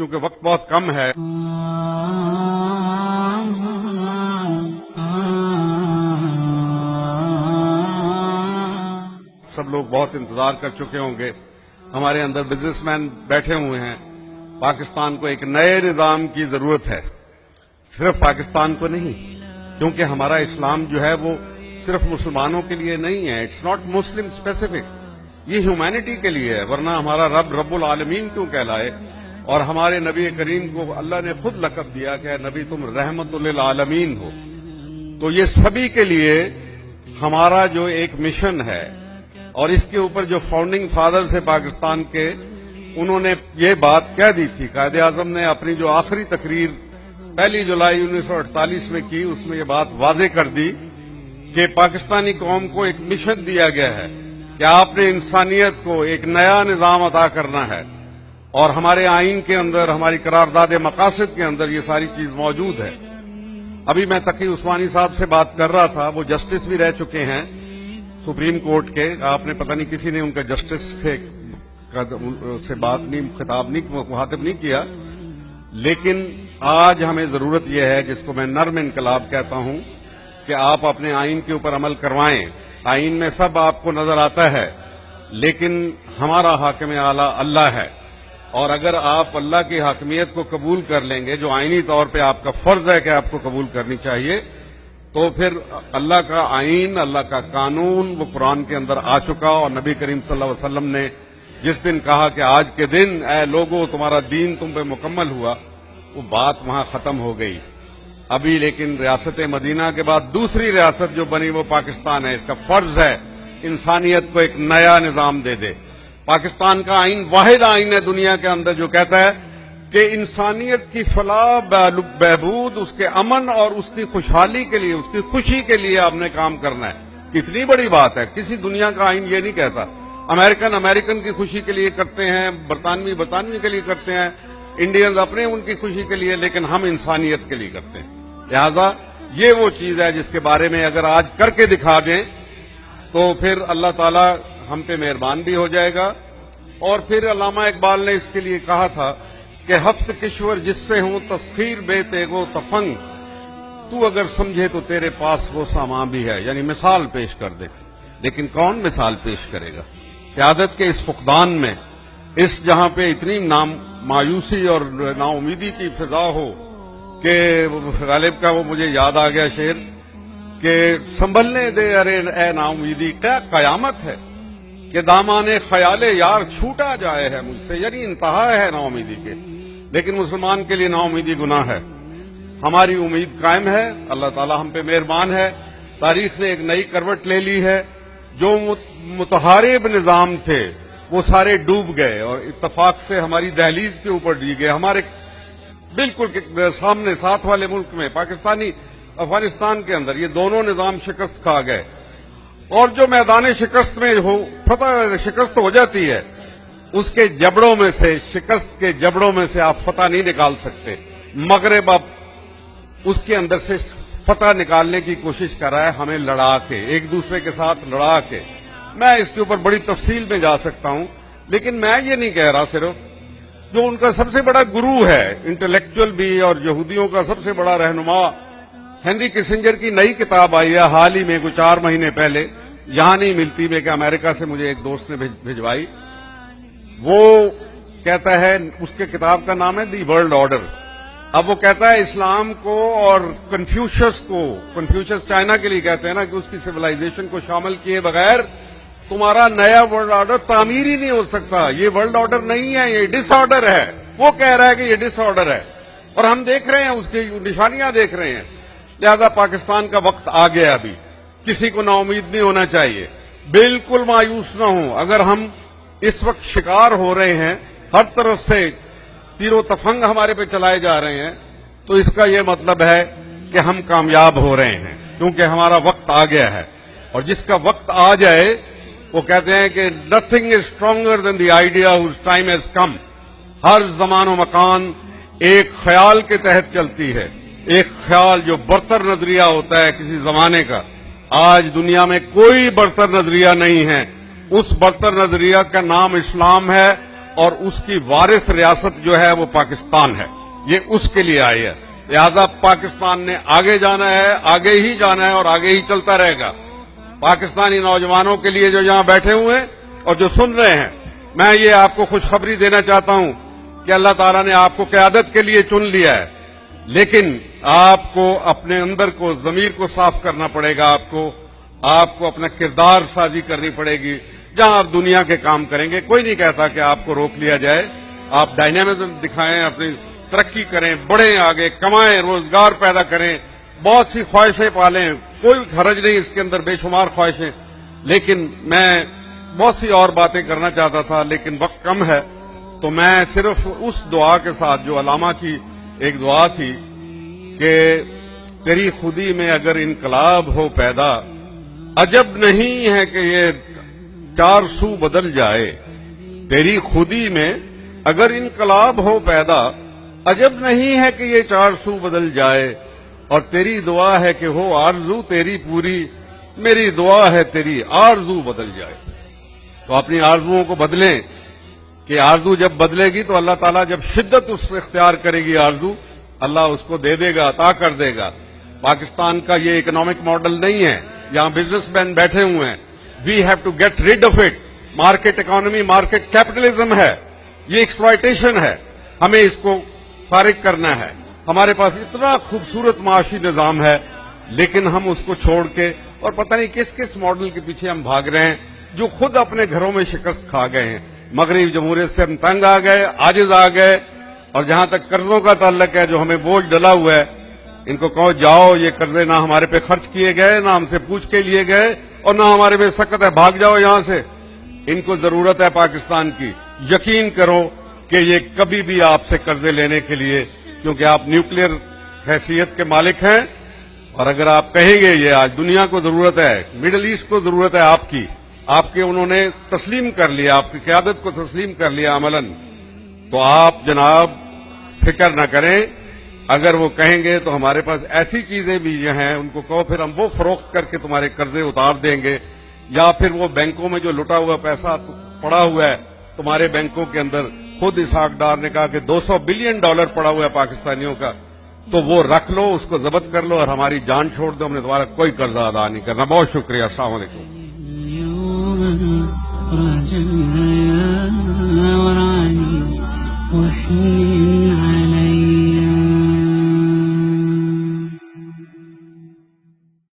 کیونکہ وقت بہت کم ہے. سب لوگ بہت انتظار کر چکے ہوں گے. ہمارے اندر بزنس مین بیٹھے ہوئے ہیں. پاکستان کو ایک نئے نظام کی ضرورت ہے, صرف پاکستان کو نہیں, کیونکہ ہمارا اسلام جو ہے وہ صرف مسلمانوں کے لیے نہیں ہے. اٹس ناٹ مسلم اسپیسیفک, یہ ہیومینٹی کے لیے ہے. ورنہ ہمارا رب رب العالمین کیوں کہلائے؟ اور ہمارے نبی کریم کو اللہ نے خود لقب دیا کہ نبی تم رحمت للعالمین ہو. تو یہ سبھی کے لیے ہمارا جو ایک مشن ہے, اور اس کے اوپر جو فاؤنڈنگ فادرز ہیں پاکستان کے, انہوں نے یہ بات کہہ دی تھی. قائد اعظم نے اپنی جو آخری تقریر 1 جولائی 1948 میں کی, اس میں یہ بات واضح کر دی کہ پاکستانی قوم کو ایک مشن دیا گیا ہے کہ آپ نے انسانیت کو ایک نیا نظام عطا کرنا ہے, اور ہمارے آئین کے اندر, ہماری قرارداد مقاصد کے اندر یہ ساری چیز موجود ہے. ابھی میں تقی عثمانی صاحب سے بات کر رہا تھا, وہ جسٹس بھی رہ چکے ہیں سپریم کورٹ کے. آپ نے پتہ نہیں کسی نے ان کا جسٹس سے بات نہیں, خطاب نہیں, مخاطب نہیں کیا. لیکن آج ہمیں ضرورت یہ ہے, جس کو میں نرم انقلاب کہتا ہوں, کہ آپ اپنے آئین کے اوپر عمل کروائیں. آئین میں سب آپ کو نظر آتا ہے, لیکن ہمارا حاکم اعلیٰ اللہ ہے, اور اگر آپ اللہ کی حاکمیت کو قبول کر لیں گے, جو آئینی طور پہ آپ کا فرض ہے کہ آپ کو قبول کرنی چاہیے, تو پھر اللہ کا آئین, اللہ کا قانون وہ قرآن کے اندر آ چکا. اور نبی کریم صلی اللہ علیہ وسلم نے جس دن کہا کہ آج کے دن اے لوگو تمہارا دین تم پہ مکمل ہوا, وہ بات وہاں ختم ہو گئی. ابھی لیکن ریاست مدینہ کے بعد دوسری ریاست جو بنی وہ پاکستان ہے. اس کا فرض ہے انسانیت کو ایک نیا نظام دے دے. پاکستان کا آئین واحد آئین ہے دنیا کے اندر جو کہتا ہے کہ انسانیت کی فلاح بہبود, اس کے امن اور اس کی خوشحالی کے لیے, اس کی خوشی کے لیے آپ نے کام کرنا ہے. کتنی بڑی بات ہے. کسی دنیا کا آئین یہ نہیں کہتا. امریکن کی خوشی کے لیے کرتے ہیں, برطانوی کے لیے کرتے ہیں, انڈینز اپنے ان کی خوشی کے لیے, لیکن ہم انسانیت کے لیے کرتے ہیں. لہذا یہ وہ چیز ہے جس کے بارے میں اگر آج کر کے دکھا دیں تو پھر اللہ تعالی ہم پہ مہربان بھی ہو جائے گا. اور پھر علامہ اقبال نے اس کے لیے کہا تھا کہ ہفت کشور جس سے ہوں تسخیر بے تیغو تفنگ, تو اگر سمجھے تو تیرے پاس وہ سامان بھی ہے. یعنی مثال پیش کر دے, لیکن کون مثال پیش کرے گا؟ قیادت کے اس فقدان میں, اس جہاں پہ اتنی مایوسی اور نا امیدی کی فضا ہو کہ غالب کا وہ مجھے یاد آ گیا شعر کہ سنبھلنے دے ارے اے نا امیدی, کیا قیامت ہے کہ دامان خیال یار چھوٹا جائے ہے مجھ سے. یعنی انتہا ہے نا امیدی کے. لیکن مسلمان کے لیے نا امیدی گناہ ہے. ہماری امید قائم ہے. اللہ تعالی ہم پہ مہربان ہے. تاریخ نے ایک نئی کروٹ لے لی ہے. جو متحارب نظام تھے وہ سارے ڈوب گئے, اور اتفاق سے ہماری دہلیز کے اوپر ڈی گئے. ہمارے بالکل سامنے ساتھ والے ملک میں, افغانستان کے اندر, یہ دونوں نظام شکست کھا گئے. اور جو میدان شکست میں شکست ہو جاتی ہے, اس کے جبڑوں میں سے, شکست کے جبڑوں میں سے آپ فتح نہیں نکال سکتے. مغرب اب اس کے اندر سے فتح نکالنے کی کوشش کر رہا ہے, ہمیں لڑا کے, ایک دوسرے کے ساتھ لڑا کے. میں اس کے اوپر بڑی تفصیل میں جا سکتا ہوں, لیکن میں یہ نہیں کہہ رہا. صرف جو ان کا سب سے بڑا گرو ہے, انٹلیکچوئل بھی, اور یہودیوں کا سب سے بڑا رہنما, ہنری کسنجر کی نئی کتاب آئی ہے حال ہی میں, کوئی 4 مہینے پہلے. یہاں نہیں ملتی, میں کہ امریکہ سے مجھے ایک دوست نے بھجوائی. وہ کہتا ہے, اس کے کتاب کا نام ہے دی ورلڈ آرڈر. اب وہ کہتا ہے اسلام کو اور کنفیوشس چائنا کے لیے کہتے ہیں نا کہ اس کی سویلائزیشن کو شامل کیے بغیر تمہارا نیا ورلڈ آرڈر تعمیر ہی نہیں ہو سکتا. یہ ورلڈ آرڈر نہیں ہے, یہ ڈس آرڈر ہے. وہ کہہ رہا ہے کہ یہ ڈس آرڈر ہے, اور ہم دیکھ رہے ہیں, اس کی نشانیاں دیکھ رہے ہیں. لہذا پاکستان کا وقت آ گیا. ابھی کسی کو نا امید نہیں ہونا چاہیے, بالکل مایوس نہ ہوں. اگر ہم اس وقت شکار ہو رہے ہیں, ہر طرف سے تیر و تفنگ ہمارے پہ چلائے جا رہے ہیں, تو اس کا یہ مطلب ہے کہ ہم کامیاب ہو رہے ہیں, کیونکہ ہمارا وقت آ گیا ہے. اور جس کا وقت آ جائے, وہ کہتے ہیں کہ nothing is stronger than the idea whose time has come. ہر زمان و مکان ایک خیال کے تحت چلتی ہے, ایک خیال جو برتر نظریہ ہوتا ہے کسی زمانے کا. آج دنیا میں کوئی برتر نظریہ نہیں ہے. اس برتر نظریہ کا نام اسلام ہے, اور اس کی وارث ریاست جو ہے وہ پاکستان ہے، یہ اس کے لیے آئی ہے. لہذا پاکستان نے آگے جانا ہے، آگے ہی جانا ہے اور آگے ہی چلتا رہے گا. پاکستانی نوجوانوں کے لیے جو یہاں بیٹھے ہوئے ہیں اور جو سن رہے ہیں، میں یہ آپ کو خوشخبری دینا چاہتا ہوں کہ اللہ تعالیٰ نے آپ کو قیادت کے لیے چن لیا ہے، لیکن آپ کو اپنے اندر کو، ضمیر کو صاف کرنا پڑے گا. آپ کو اپنا کردار سازی کرنی پڑے گی. جہاں آپ دنیا کے کام کریں گے، کوئی نہیں کہتا کہ آپ کو روک لیا جائے. آپ ڈائنامزم دکھائیں، اپنی ترقی کریں، بڑھیں، آگے کمائیں، روزگار پیدا کریں، بہت سی خواہشیں پالیں، کوئی حرج نہیں اس کے اندر، بے شمار خواہشیں. لیکن میں بہت سی اور باتیں کرنا چاہتا تھا، لیکن وقت کم ہے، تو میں صرف اس دعا کے ساتھ جو علامہ کی ایک دعا تھی کہ تیری خودی میں اگر انقلاب ہو پیدا، عجب نہیں ہے کہ یہ چار سو بدل جائے. تیری خودی میں اگر انقلاب ہو پیدا، عجب نہیں ہے کہ یہ چار سو بدل جائے. اور تیری دعا ہے کہ ہو آرزو تیری پوری، میری دعا ہے تیری آرزو بدل جائے. تو اپنی آرزوؤں کو بدلیں، کہ آرزو جب بدلے گی تو اللہ تعالیٰ جب شدت اس اختیار کرے گی آرزو، اللہ اس کو دے دے گا، عطا کر دے گا. پاکستان کا یہ اکنامک ماڈل نہیں ہے. یہاں بزنس مین بیٹھے ہوئے ہیں. We have to get rid of it. Market economy, market capitalism ہے، یہ ایکسپلائٹیشن ہے. ہمیں اس کو فارغ کرنا ہے. ہمارے پاس اتنا خوبصورت معاشی نظام ہے، لیکن ہم اس کو چھوڑ کے اور پتہ نہیں کس کس ماڈل کے پیچھے ہم بھاگ رہے ہیں، جو خود اپنے گھروں میں شکست کھا گئے ہیں. مغربی جمہوریت سے ہم تنگ آ گئے، عاجز آ گئے. اور جہاں تک قرضوں کا تعلق ہے، جو ہمیں بوجھ ڈلا ہوا ہے، ان کو کہو جاؤ، یہ قرضے نہ ہمارے پہ خرچ کیے گئے، نہ ہم سے پوچھ کے لیے گئے، اور نہ ہمارے پہ سخت ہے، بھاگ جاؤ یہاں سے. ان کو ضرورت ہے پاکستان کی. یقین کرو کہ یہ کبھی بھی آپ سے قرضے لینے کے لیے، کیونکہ آپ نیوکلیئر حیثیت کے مالک ہیں. اور اگر آپ کہیں گے یہ آج دنیا کو ضرورت ہے، مڈل ایسٹ کو ضرورت ہے آپ کے انہوں نے تسلیم کر لیا، آپ کی قیادت کو تسلیم کر لیا عملاً، تو آپ جناب فکر نہ کریں. اگر وہ کہیں گے تو ہمارے پاس ایسی چیزیں بھی ہیں، ان کو کہو پھر ہم وہ فروخت کر کے تمہارے قرضے اتار دیں گے، یا پھر وہ بینکوں میں جو لٹا ہوا پیسہ پڑا ہوا ہے تمہارے بینکوں کے اندر، خود اسحاق ڈار نے کہا کہ $200 بلین پڑا ہوا ہے پاکستانیوں کا، تو وہ رکھ لو، اس کو ضبط کر لو اور ہماری جان چھوڑ دو. ہم نے تمہارا کوئی قرضہ ادا نہیں کرنا. بہت شکریہ. السلام علیکم. رجعنا وراني وحنين